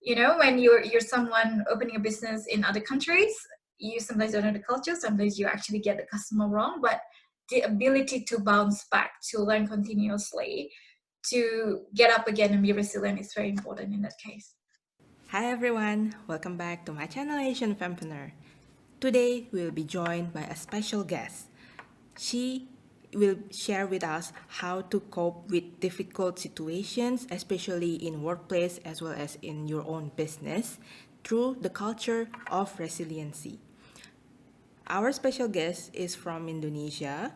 when you're someone opening a business in other countries, you sometimes don't know the culture, sometimes you actually get the customer wrong, but the ability to bounce back, to learn continuously, to get up again and be resilient is very important in that case. Hi everyone, welcome back to my channel Asian Fempreneur. Today we'll be joined by a special guest. She will share with us how to cope with difficult situations, especially in workplace as well as in your own business, through the culture of resiliency. Our special guest is from Indonesia,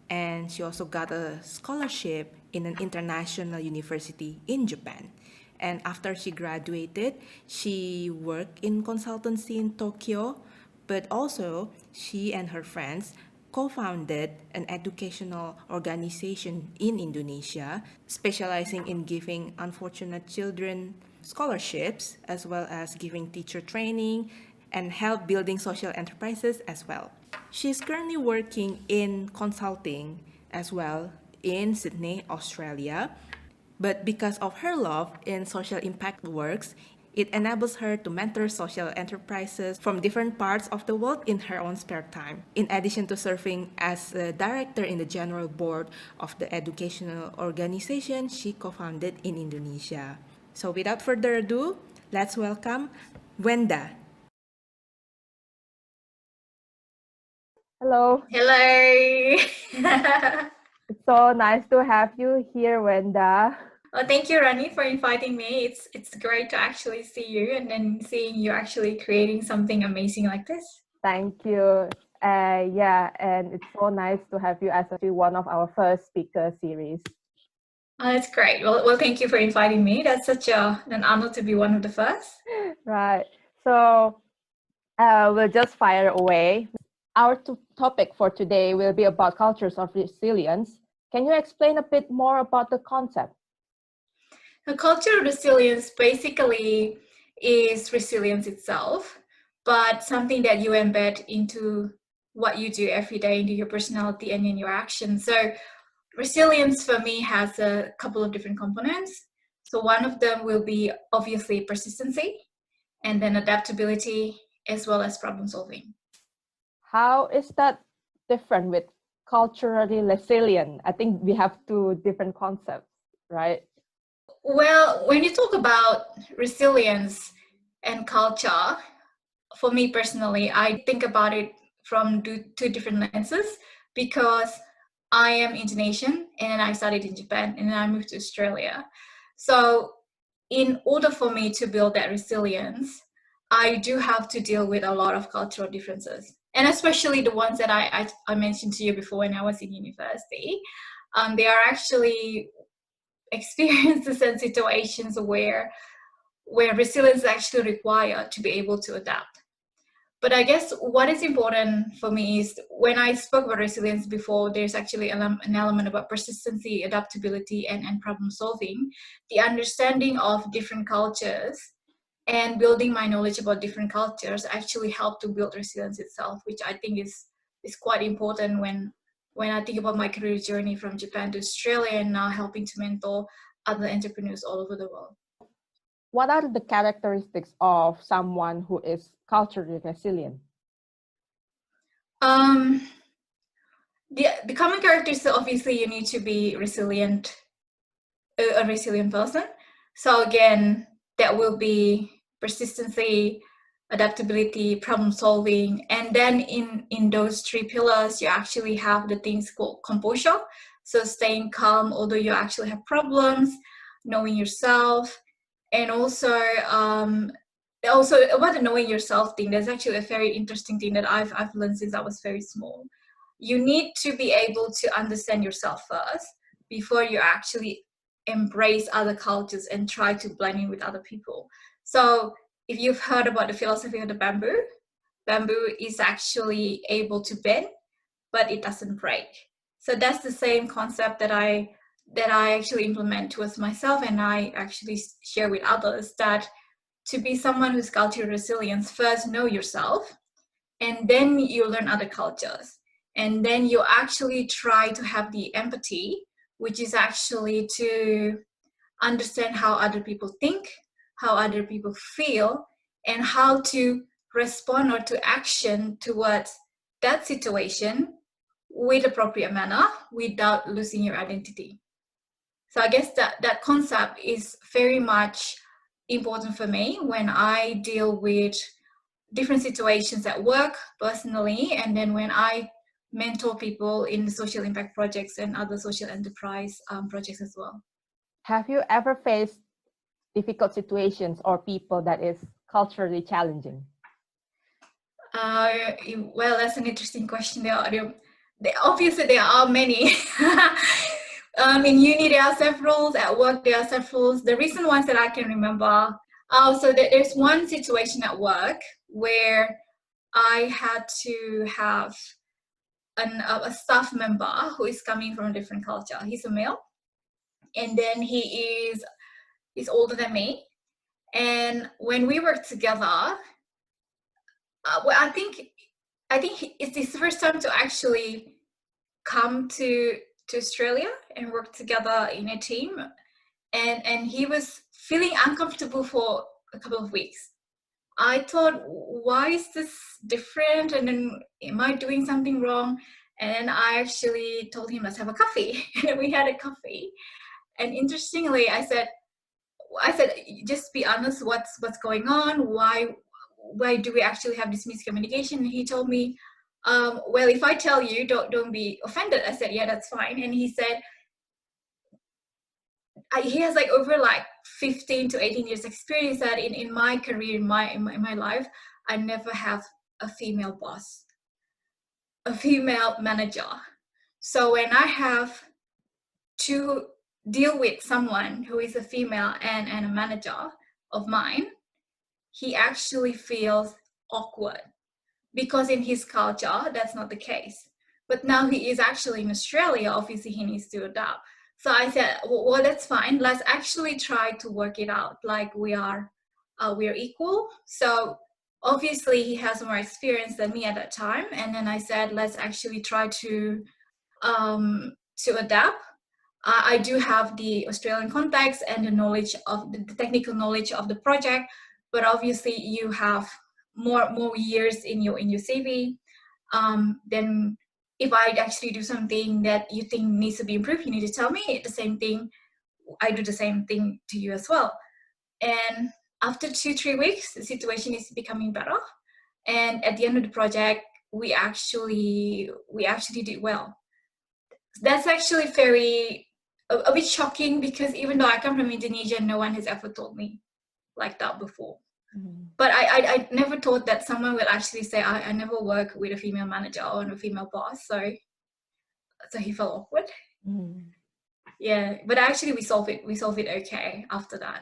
and she also got a scholarship in an international university in Japan. And after she graduated, she worked in consultancy in Tokyo, but also she and her friends co-founded an educational organization in Indonesia, specializing in giving unfortunate children scholarships, as well as giving teacher training and help building social enterprises as well. She's currently working in consulting as well in Sydney, Australia. But because of her love in social impact works, it enables her to mentor social enterprises from different parts of the world in her own spare time. In addition to serving as a director in the general board of the educational organization she co-founded in Indonesia. So without further ado, let's welcome Wenda. Hello. Hello. It's so nice to have you here, Wenda. Well, thank you, Rani, for inviting me. It's great to actually see you and then seeing you actually creating something amazing like this. Thank you. And it's so nice to have you as actually one of our first speaker series. Oh, that's great. Well, thank you for inviting me. That's such an honor to be one of the first. Right. So we'll just fire away. Our topic for today will be about cultures of resilience. Can you explain a bit more about the concept? The culture of resilience basically is resilience itself, but something that you embed into what you do every day, into your personality and in your actions. So resilience for me has a couple of different components. So one of them will be obviously persistency, and then adaptability, as well as problem solving. How is that different with culturally resilient? I think we have two different concepts, right? Well, when you talk about resilience and culture, for me personally, I think about it from two different lenses, because I am Indonesian and I studied in Japan and then I moved to Australia. So in order for me to build that resilience, I do have to deal with a lot of cultural differences. And especially the ones that I mentioned to you before when I was in university. They are actually experiences and situations where resilience is actually required to be able to adapt. But I guess what is important for me is when I spoke about resilience before, there's actually an element about persistency, adaptability, and problem solving. The understanding of different cultures and building my knowledge about different cultures actually help to build resilience itself, which I think is quite important when I think about my career journey from Japan to Australia and now helping to mentor other entrepreneurs all over the world. What are the characteristics of someone who is culturally resilient? The common characteristics, obviously, you need to be resilient, a resilient person. So again, that will be persistency, adaptability, problem solving, and then in those three pillars, you actually have the things called composure. So staying calm, although you actually have problems, knowing yourself, and also about the knowing yourself thing. There's actually a very interesting thing that I've learned since I was very small. You need to be able to understand yourself first before you actually embrace other cultures and try to blend in with other people. So if you've heard about the philosophy of the bamboo is actually able to bend, but it doesn't break. So that's the same concept that I actually implement towards myself, and I actually share with others, that to be someone who's culturally resilient, first know yourself, and then you learn other cultures. And then you actually try to have the empathy, which is actually to understand how other people think, how other people feel, and how to respond or to action towards that situation with appropriate manner without losing your identity. So I guess that concept is very much important for me when I deal with different situations at work, personally, and then when I mentor people in social impact projects and other social enterprise projects as well. Have you ever faced difficult situations or people that is culturally challenging? Well, that's an interesting question. Obviously, there are many. In uni, there are several. At work, there are several. The recent ones that I can remember. So there's one situation at work where I had to have a staff member who is coming from a different culture. He's a male, and then he's older than me. And when we work together, well, I think it's his first time to actually come to Australia and work together in a team, and he was feeling uncomfortable for a couple of weeks. I thought, why is this different? And then, am I doing something wrong? And I actually told him, let's have a coffee. And we had a coffee. And interestingly, I said, just be honest, what's going on? Why do we actually have this miscommunication? And he told me, well, if I tell you, don't be offended. I said, yeah, that's fine. And he said, he has like over like 15 to 18 years experience that in my career, in my life, I never have a female boss, a female manager. So when I have to deal with someone who is a female and a manager of mine, he actually feels awkward because in his culture, that's not the case. But now he is actually in Australia, obviously he needs to adapt. So I said, well, that's fine. Let's actually try to work it out like we are equal. So obviously he has more experience than me at that time. And then I said, let's actually try to adapt. I do have the Australian context and the knowledge of the technical knowledge of the project, but obviously you have more years in your CV. Then if I actually do something that you think needs to be improved, you need to tell me. The same thing, I do the same thing to you as well. And after 2-3 weeks, the situation is becoming better. And at the end of the project, we actually did well. That's actually a bit shocking because even though I come from Indonesia, no one has ever told me like that before. Mm-hmm. But I never thought that someone would actually say, I never work with a female manager or a female boss. So he felt awkward. Mm. Yeah, but actually we solved it. We solved it okay after that.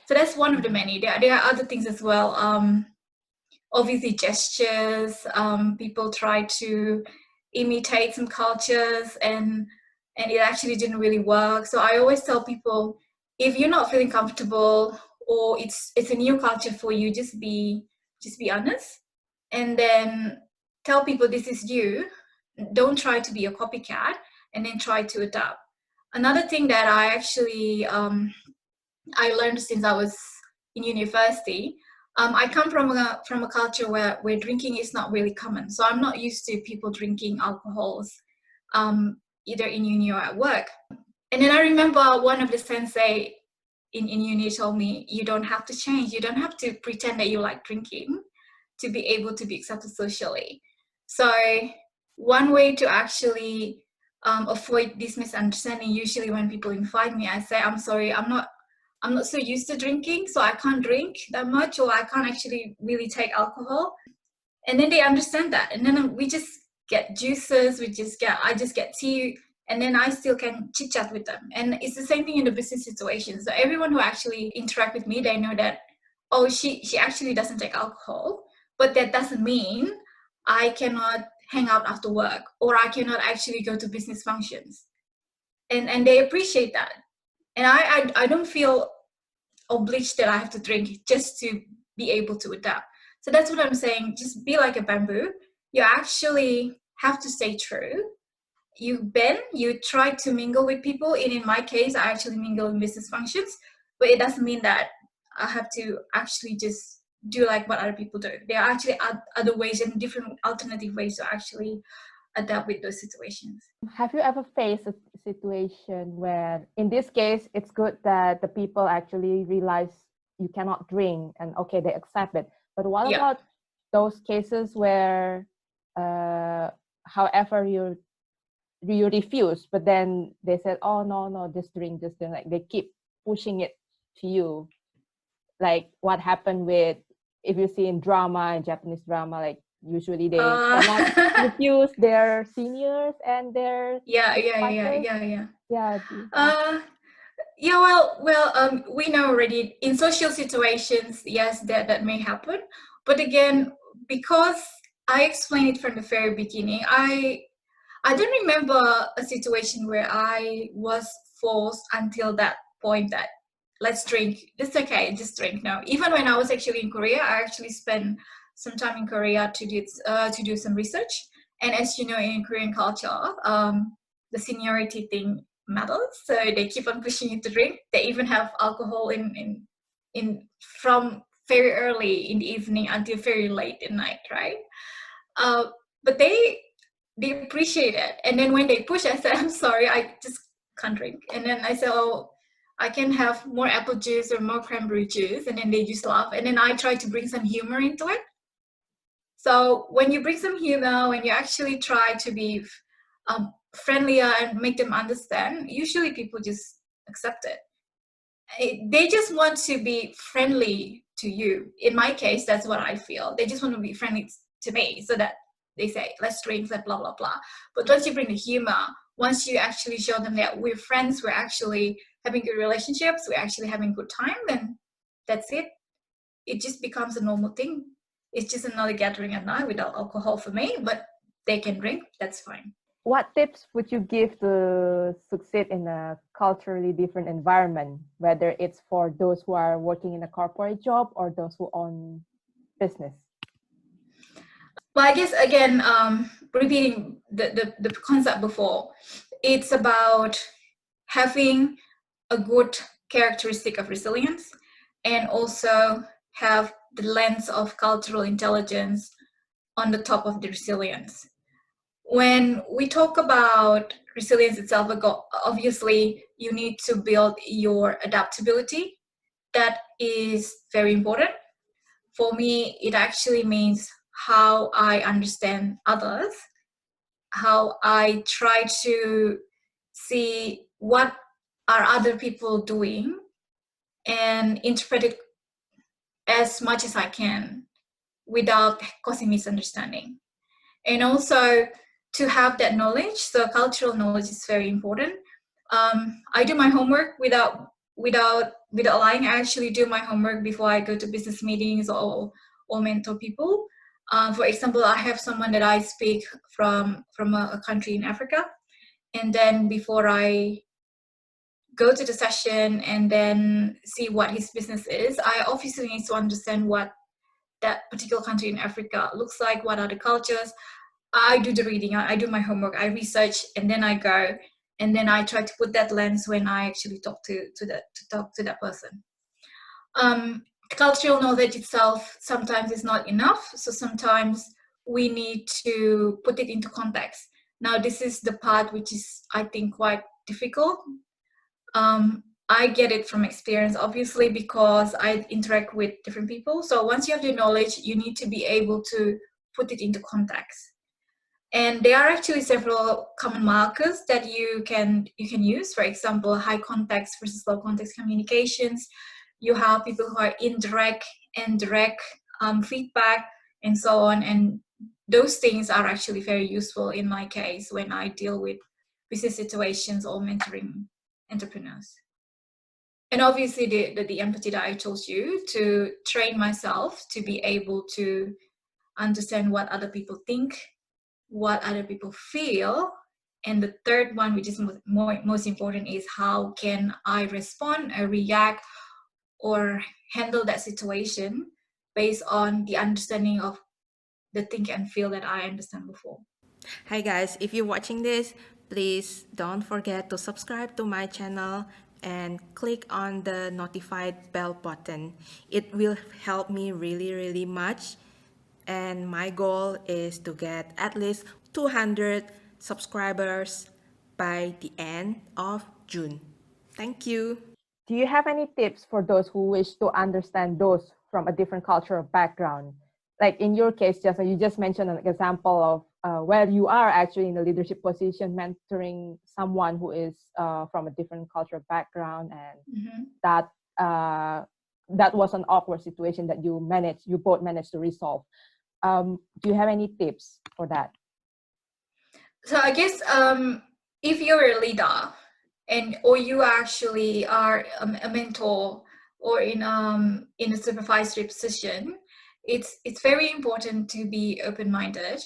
So that's one of the many. There are other things as well. Obviously gestures. People try to imitate some cultures and it actually didn't really work. So I always tell people, if you're not feeling comfortable or it's a new culture for you, just be honest, and then tell people this is you. Don't try to be a copycat, and then try to adapt. Another thing that I actually I learned since I was in university, I come from a culture where drinking is not really common. So I'm not used to people drinking alcohols, either in uni or at work. And then I remember one of the sensei in uni told me, you don't have to change. You don't have to pretend that you like drinking to be able to be accepted socially. So one way to actually avoid this misunderstanding, usually when people invite me, I say, I'm sorry, I'm not so used to drinking, so I can't drink that much, or I can't actually really take alcohol. And then they understand that. And then we just get juices, I just get tea, and then I still can chit chat with them. And it's the same thing in the business situation. So everyone who actually interact with me, they know that, oh, she actually doesn't take alcohol, but that doesn't mean I cannot hang out after work, or I cannot actually go to business functions. And they appreciate that. And I don't feel obliged that I have to drink just to be able to adapt. So that's what I'm saying. Just be like a bamboo. You actually have to stay true. You try to mingle with people. And in my case, I actually mingle in business functions, but it doesn't mean that I have to actually just do like what other people do. There are actually other ways and different alternative ways to actually adapt with those situations. Have you ever faced a situation where, in this case, it's good that the people actually realize you cannot drink and okay, they accept it. But what Yeah. about those cases where, however, you refuse, but then they said, "Oh no, just drink, just drink." Like they keep pushing it to you. Like what happened with, if you see in drama, in Japanese drama, like usually they cannot refuse their seniors and their yeah. yeah. We know already in social situations, yes, that may happen. But again, because I explained it from the very beginning, I don't remember a situation where I was forced until that point that let's drink. It's okay, just drink. No, even when I was actually in Korea, I actually spent some time in Korea to do some research. And as you know, in Korean culture, the seniority thing matters. So they keep on pushing you to drink. They even have alcohol in from very early in the evening until very late at night, right? But they appreciate it. And then when they push, I said, I'm sorry, I just can't drink. And then I said, oh, I can have more apple juice or more cranberry juice. And then they just laugh. And then I try to bring some humor into it. So when you bring some humor, when you actually try to be friendlier and make them understand, usually people just accept it. They just want to be friendly to you. In my case, that's what I feel. They just want to be friendly to me so that they say, let's drink, blah, blah, blah. But once you bring the humor, once you actually show them that we're friends, we're actually having good relationships, we're actually having good time, then that's it. It just becomes a normal thing. It's just another gathering at night without alcohol for me, but they can drink, that's fine. What tips would you give to succeed in a culturally different environment, whether it's for those who are working in a corporate job or those who own business? Well, I guess again, repeating the concept before, it's about having a good characteristic of resilience and also have the lens of cultural intelligence on the top of the resilience. When we talk about resilience itself, obviously you need to build your adaptability. That is very important. For me, it actually means how I understand others, how I try to see what are other people doing and interpret it as much as I can without causing misunderstanding. And also to have that knowledge, so cultural knowledge is very important. I do my homework without lying. I actually do my homework before I go to business meetings or mentor people. For example, I have someone that I speak from a country in Africa, and then before I go to the session and then see what his business is, I obviously need to understand what that particular country in Africa looks like, what are the cultures. I do the reading, I do my homework, I research, and then I go, and then I try to put that lens when I actually talk to that person. Cultural knowledge itself sometimes is not enough, so sometimes we need to put it into context. Now, this is the part which is, I think, quite difficult. I get it from experience, obviously, because I interact with different people. So once you have the knowledge, you need to be able to put it into context. And there are actually several common markers that you can use. For example, high context versus low context communications. You have people who are indirect and direct feedback and so on. And those things are actually very useful in my case when I deal with business situations or mentoring entrepreneurs. And obviously the empathy that I told you, to train myself to be able to understand what other people think, what other people feel. And the third one, which is most important, is how can I respond or react or handle that situation based on the understanding of the think and feel that I understand before. Hi guys, if you're watching this, please don't forget to subscribe to my channel and click on the notified bell button. It will help me really, really much. And my goal is to get at least 200 subscribers by the end of June. Thank you. Do you have any tips for those who wish to understand those from a different cultural background? Like in your case, you just mentioned an example of where you are actually in a leadership position, mentoring someone who is from a different cultural background, and that that was an awkward situation that you both managed to resolve. Do you have any tips for that? So I guess if you're a leader or you actually are a mentor or in a supervisory position, it's very important to be open-minded.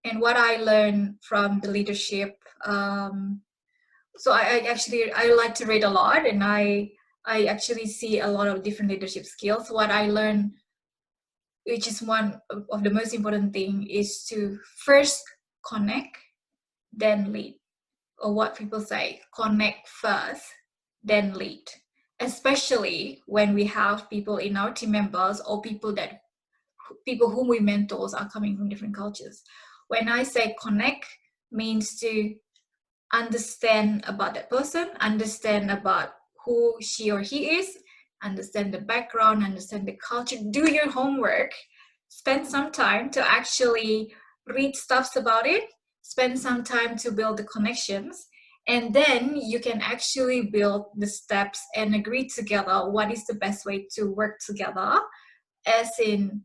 And what I learned from the leadership, so I like to read a lot, and I actually see a lot of different leadership skills. What I learned, which is one of the most important thing, is to first connect, then lead. Or what people say, connect first, then lead. Especially when we have people in our team members or people whom we mentors are coming from different cultures. When I say connect, means to understand about that person, understand about who she or he is, understand the background, understand the culture, do your homework, spend some time to actually read stuffs about it, spend some time to build the connections, and then you can actually build the steps and agree together what is the best way to work together, as in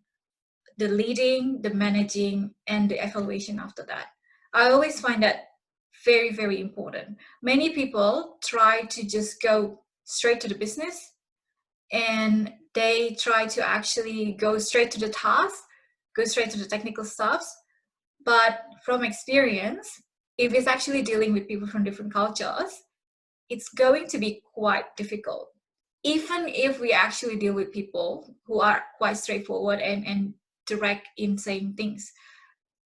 the leading, the managing, and the evaluation after that. I always find that very, very important. Many people try to just go straight to the business, and they try to actually go straight to the task, go straight to the technical stuffs. But from experience, if it's actually dealing with people from different cultures, it's going to be quite difficult. Even if we actually deal with people who are quite straightforward and direct in saying things.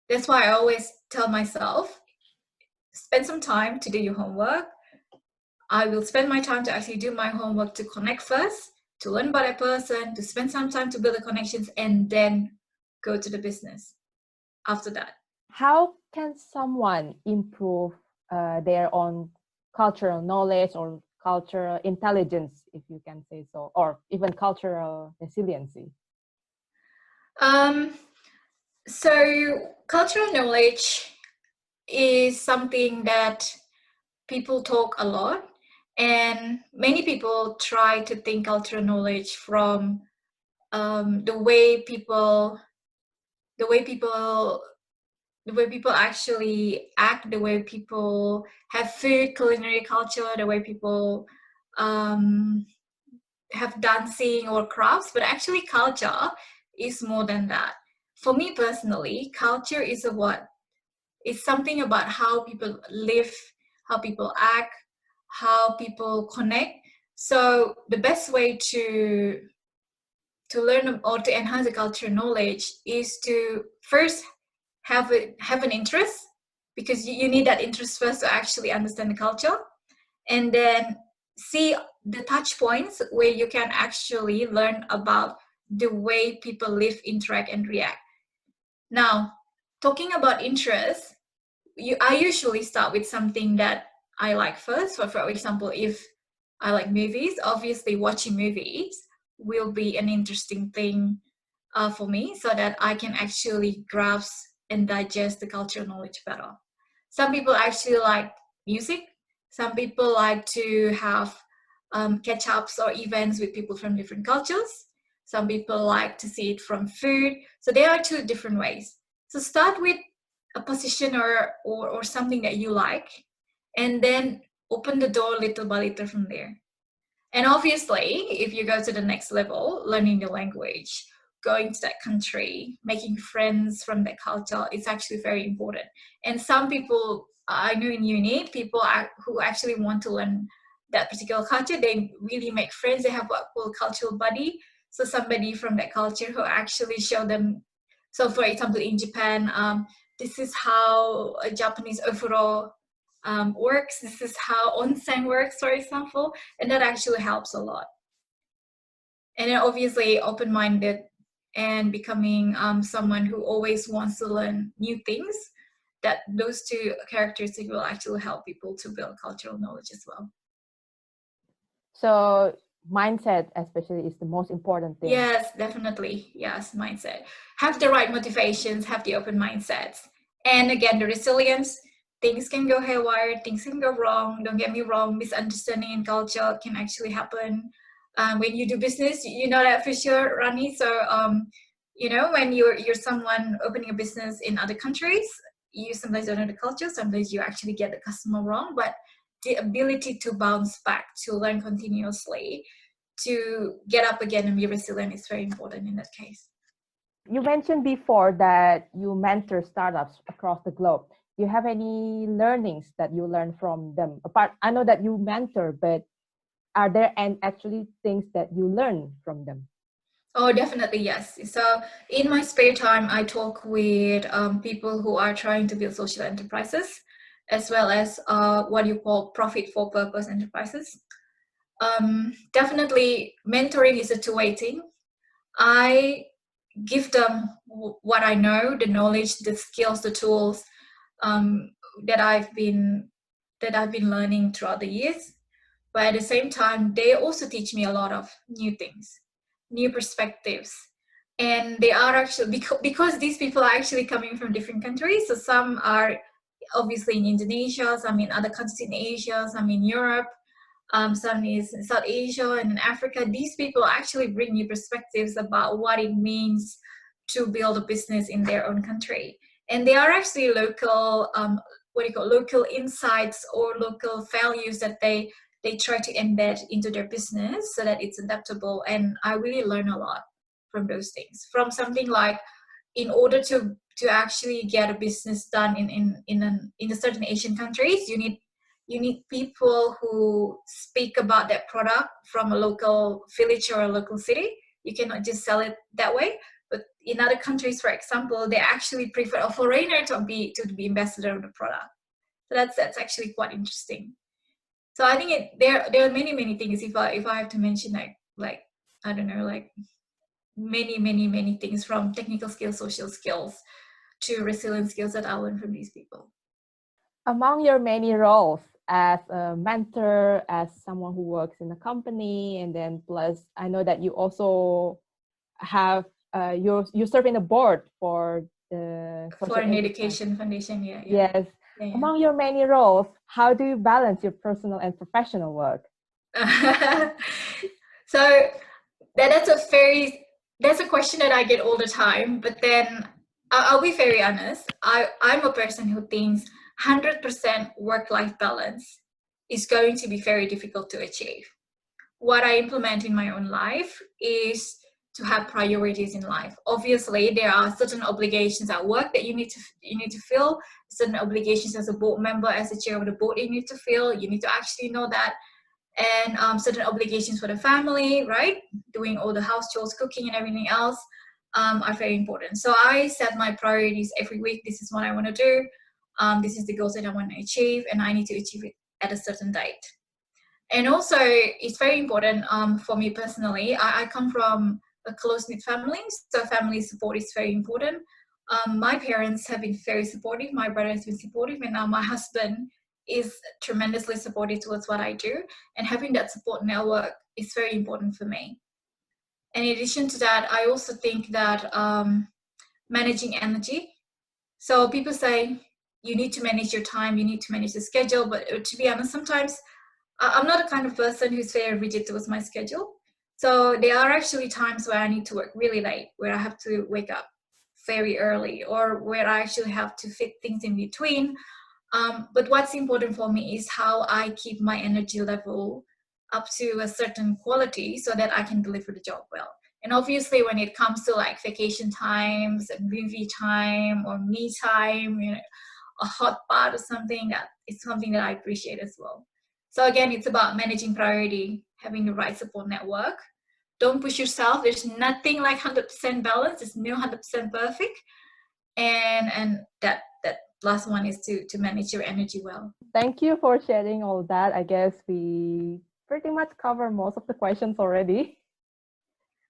That's why I always tell myself, spend some time to do your homework. I will spend my time to actually do my homework, to connect first, to learn about a person, to spend some time to build the connections, and then go to the business after that. How can someone improve their own cultural knowledge or cultural intelligence, if you can say so, or even cultural resiliency? So cultural knowledge is something that people talk a lot, and many people try to think cultural knowledge from the way people actually act, the way people have food, culinary culture, the way people have dancing or crafts. But actually culture is more than that. For me personally, culture is it's something about how people live, how people act, how people connect. So the best way to learn or to enhance the cultural knowledge is to first have an interest, because you need that interest first to actually understand the culture, and then see the touch points where you can actually learn about the way people live, interact, and react. Now, talking about interest, I usually start with something that I like first. So for example, if I like movies, obviously watching movies will be an interesting thing for me, so that I can actually grasp and digest the cultural knowledge better. Some people actually like music. Some people like to have catch-ups or events with people from different cultures. Some people like to see it from food. So there are two different ways. So start with a position or something that you like, and then open the door little by little from there. And obviously, if you go to the next level, learning the language, going to that country, making friends from that culture, it's actually very important. And some people, I know in uni, people who actually want to learn that particular culture, they really make friends. They have what we call cultural buddy. So somebody from that culture who actually show them. So for example, in Japan, this is how a Japanese overall works. This is how onsen works, for example, and that actually helps a lot. And then obviously open-minded and becoming someone who always wants to learn new things. That those two characteristics will actually help people to build cultural knowledge as well. So mindset especially is the most important thing. Yes, definitely. Yes, mindset. Have the right motivations, have the open mindsets. And again, the resilience. Things can go haywire, things can go wrong. Don't get me wrong, misunderstanding in culture can actually happen. When you do business, you know that for sure, Rani. So, when you're someone opening a business in other countries, you sometimes don't know the culture, sometimes you actually get the customer wrong, but the ability to bounce back, to learn continuously, to get up again and be resilient is very important in that case. You mentioned before that you mentor startups across the globe. Do you have any learnings that you learn from them? Apart, I know that you mentor, but are there actually things that you learn from them? Oh, definitely, yes. So in my spare time, I talk with people who are trying to build social enterprises, as well as what you call profit for purpose enterprises. Definitely, mentoring is a two-way thing. I give them what I know, the knowledge, the skills, the tools that I've been learning throughout the years. But at the same time, they also teach me a lot of new things, new perspectives. And they are actually, because these people are actually coming from different countries. So some are obviously in Indonesia, some in other countries in Asia, some in Europe, some is in South Asia and in Africa. These people actually bring new perspectives about what it means to build a business in their own country. And they are actually local, local insights or local values that they try to embed into their business so that it's adaptable. And I really learn a lot from those things. From something like, in order to actually get a business done in a certain Asian countries, you need people who speak about that product from a local village or a local city. You cannot just sell it that way. But in other countries, for example, they actually prefer a foreigner to be ambassador of the product. So that's actually quite interesting. So I think there are many things. If I have to mention like I don't know, like many things, from technical skills, social skills, to resilient skills that I learned from these people. Among your many roles as a mentor, as someone who works in a company, and then plus I know that you also have you serve in a board for the Foreign Education Foundation. Yeah. Yes. Yeah. Among your many roles, how do you balance your personal and professional work? So that's a question that I get all the time. But then I'll be very honest. I'm a person who thinks 100% work-life balance is going to be very difficult to achieve. What I implement in my own life is to have priorities in life. Obviously, there are certain obligations at work that you need to fill, certain obligations as a board member, as the chair of the board, you need to fill. You need to actually know that. And certain obligations for the family, right? Doing all the house chores, cooking, and everything else are very important. So I set my priorities every week. This is what I want to do. This is the goals that I want to achieve, and I need to achieve it at a certain date. And also, it's very important for me personally. I come from a close-knit family, so family support is very important. My parents have been very supportive. My brother has been supportive, and now my husband is tremendously supportive towards what I do. And having that support network is very important for me. And in addition to that, I also think that managing energy. So people say you need to manage your time, you need to manage the schedule, but to be honest, sometimes I'm not the kind of person who's very rigid towards my schedule. So there are actually times where I need to work really late, where I have to wake up very early, or where I actually have to fit things in between. But what's important for me is how I keep my energy level up to a certain quality so that I can deliver the job well. And obviously, when it comes to like vacation times and movie time or me time, a hot bath or something, that is something that I appreciate as well. So again, it's about managing priority, having the right support network. Don't push yourself. There's nothing like 100% balance. There's no 100% perfect. And last one is to manage your energy well. Thank you for sharing all that. I guess we pretty much cover most of the questions already.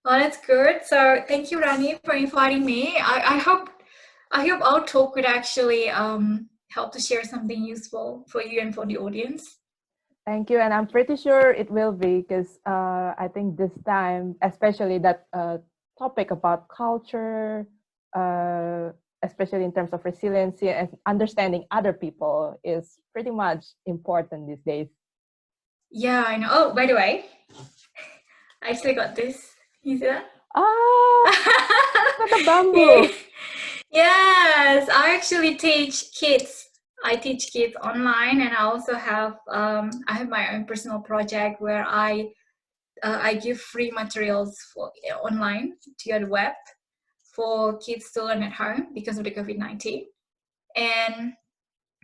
Oh, that's good. So thank you, Rani, for inviting me. I hope our talk could actually help to share something useful for you and for the audience. Thank you, and I'm pretty sure it will be, because I think this time, especially that topic about culture, especially in terms of resiliency and understanding other people, is pretty much important these days. Yeah, I know. Oh, by the way, I actually got this. You see that? Ah, the bamboo. Yes, I actually teach kids. I teach kids online, and I also have I have my own personal project where I give free materials for online to the web for kids to learn at home because of the COVID-19. And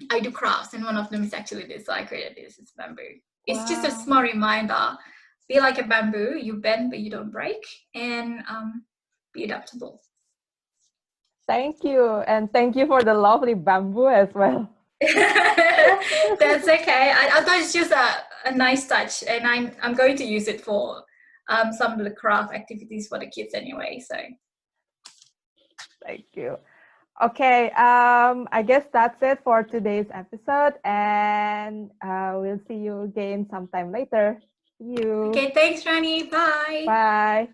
I do crafts, and one of them is actually this. So I created this. It's bamboo. It's just a Wow. small reminder. Be like a bamboo. You bend, but you don't break, and be adaptable. Thank you, and thank you for the lovely bamboo as well. That's okay. I thought it's just a nice touch, and I'm going to use it for some of the craft activities for the kids anyway. So Thank you. Okay, I guess that's it for today's episode, and we'll see you again sometime later. See you. okay, thanks, Rani. Bye. Bye.